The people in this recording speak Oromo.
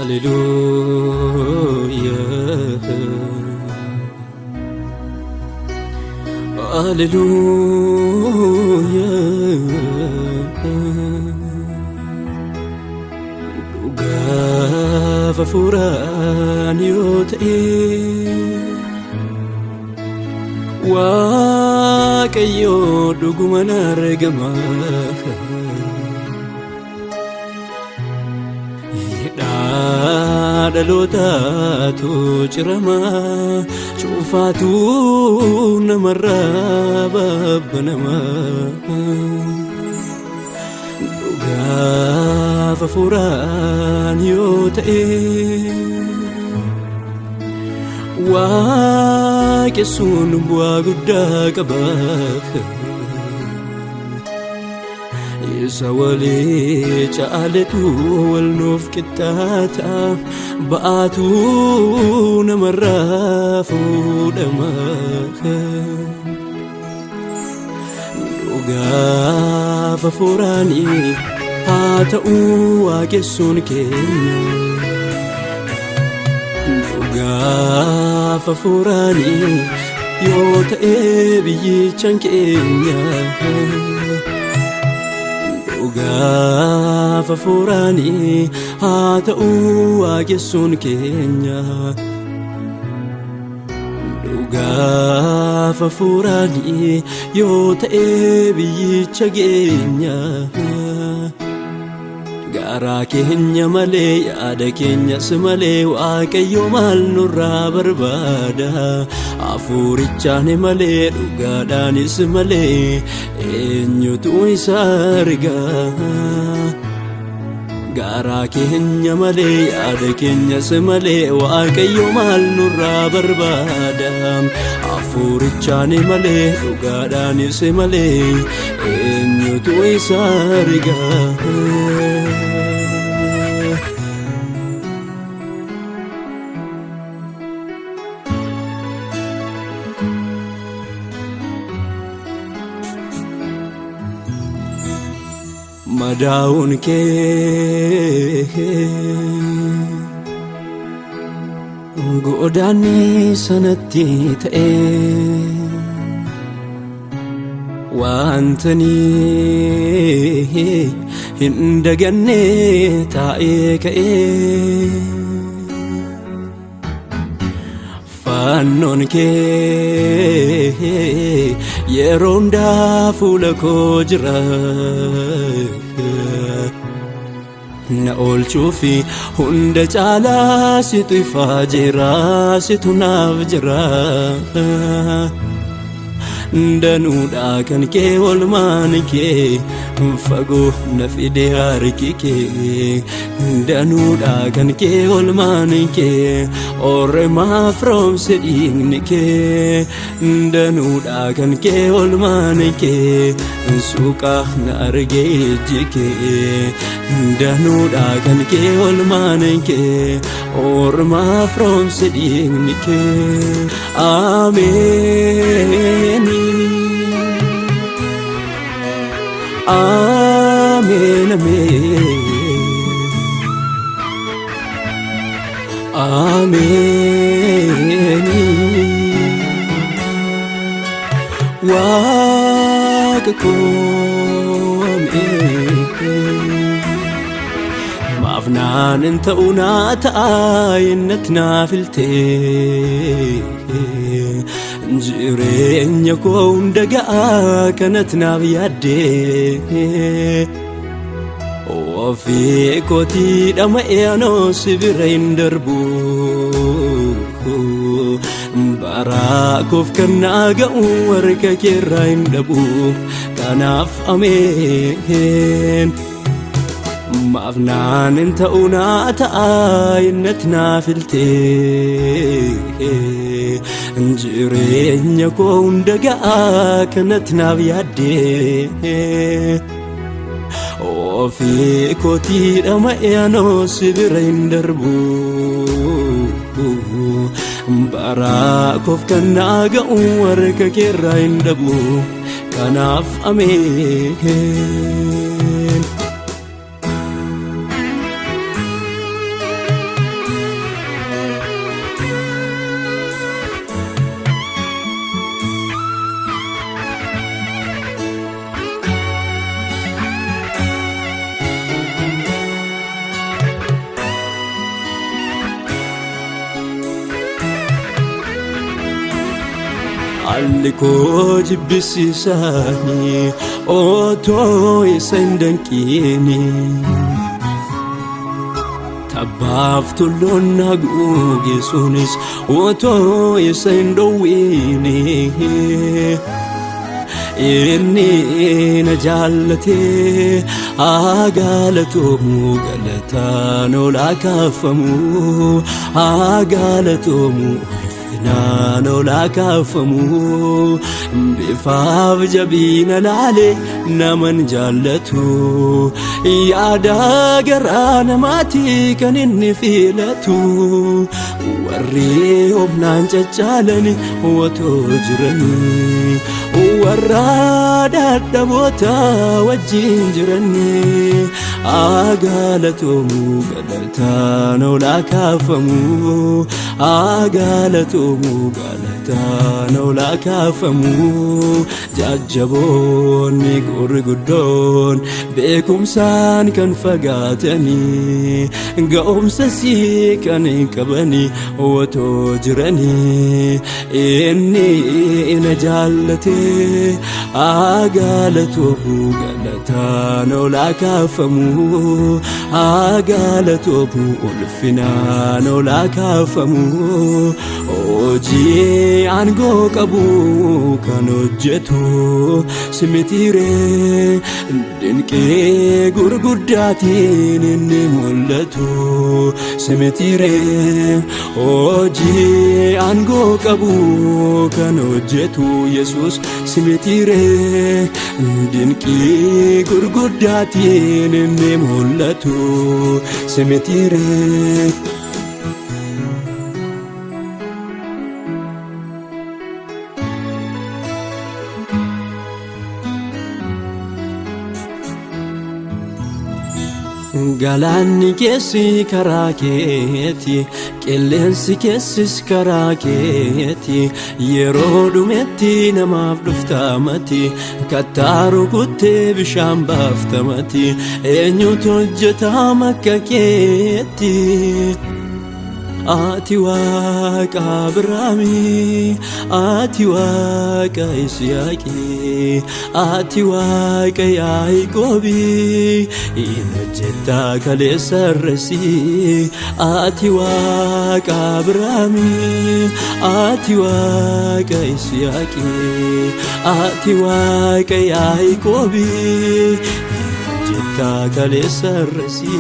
Hallelujah, Hallelujah. Dhugaaf hafuuraan yoo ta'e Waaqayyo dhugumaan argama. Dhalootatu cirama cufaatu namarraa babbanama. Dhugaaf hafuuraan yoo ta'e Waaqessuun bu'aa guddaa qaba. Isa walii caaletu wal nuuf qixxaata ba'aatu namarraa fuudhama. Dhugaaf hafuuraani haa ta'u waaqessuun keenya. Dhugaaf hafuuraani yoo ta'e biyyichaan keenya. Dhugaaf hafuuraani haa ta'u waaqessuun keenya. Dhugaaf hafuuraani yoo ta'e biyyicha keenya. Garaa keenya malee yaada keenyas malee Waaqayyo maal nurraa barbaada? Hafuurichaan malee dhugaadhaanis malee eenyutu isa arga? Garaa keenya malee yaada keenyas malee Waaqayyo maal nurraa barbaada? Hafuurichaan malee dhugaadhaanis malee eenyutu isa arga? Madaa'uun kee godaanni sanatti ta'e waantani hin daganne taa'ee ka'ee. Fannoon kee yeroo hundaa fuula koo jira. Na oolchuufi hunda caalaa situ ifaa jira, situ naaf jira. Danuudhaa kan kee oolmaan kee fagoo na fide harki kee. Danuudhaa kan kee oolmaan kee oolmaa firoomse dhiigni kee. Danuudhaa kan kee oolmaan kee suuqaa na argee ijji kee. Danuudhaa kan kee oolmaan kee oolmaa firoomse dhiigni kee. Ameen. Amen, amen. Waaqa koo maaf naan ta'u naa ta'a innat naa filtee. Jireenya koo hunda ga'a kanat naaf yaaddee. Ofii kootii dhama'ee anoo si bira hin darbu. Baraa koof kan naa ga'u harka keerraa hin dhabu. Kanaaf ameen. Maaf naan hin ta'u naa ta'a innat naa filtee. Jireenya koo hunda ga'a kanat naaf yaaddee. Ofii kootii dhama'ee anoo si bira hin darbu. Baraa koof kan naa ga'u harka keerraa hin dhabu. Kanaaf ameen. Alliko jibbisiisanii otoo isa hin danqiini Tabbaaf tulloon haguuge sunis otoo isa hin dhowwiini Inni na jaallatee haa galatomu galataan ol kaafamu haa galatomu ulfinaan ol kaafamu bifaaf jabina laalee naman jaallatu yaada garaa namaatii kan inni filatu warri humnaan caccaalani otoo jiranii warra dadhaboota wajjin jiranii haa galatomu galataan ol kaafamu haa galatomu galataan ol kaafamu jajjaboonni gurguddoon beekumsaan kan fagaatanii ga'umsasii kan hin qabanii otoo jiranii inni na jaallatee haa galatomu galataan ol kaafamu haa galatomu ulfinaan ol kaafamu hojii aangoo qabu kan hojjetu simitiiree dinqii gurguddaatiin inni mul'atu simitiiree hojii aangoo qabu kan hojjetu Yesuus simitiiree dinqii gurguddaatiin inni mul'atu simitiiree Galaanni keessi karaa keeti qilleensi keessis karaa keeti yeroo dhumetti namaaf dhuftamati kattaa rukuttee bishaan baaftamati eenyutu hojjetaa akka keetti Ati Waaqa Abrahaamii ati Waaqa Yisihaaqii ati Waaqa Yaaqoobii hojjetta kaleessa irratti ati Waaqa Abrahaamii ati Waaqa Yisihaaqii ati Waaqa Yaaqoobii hojjetta kaleessa irratti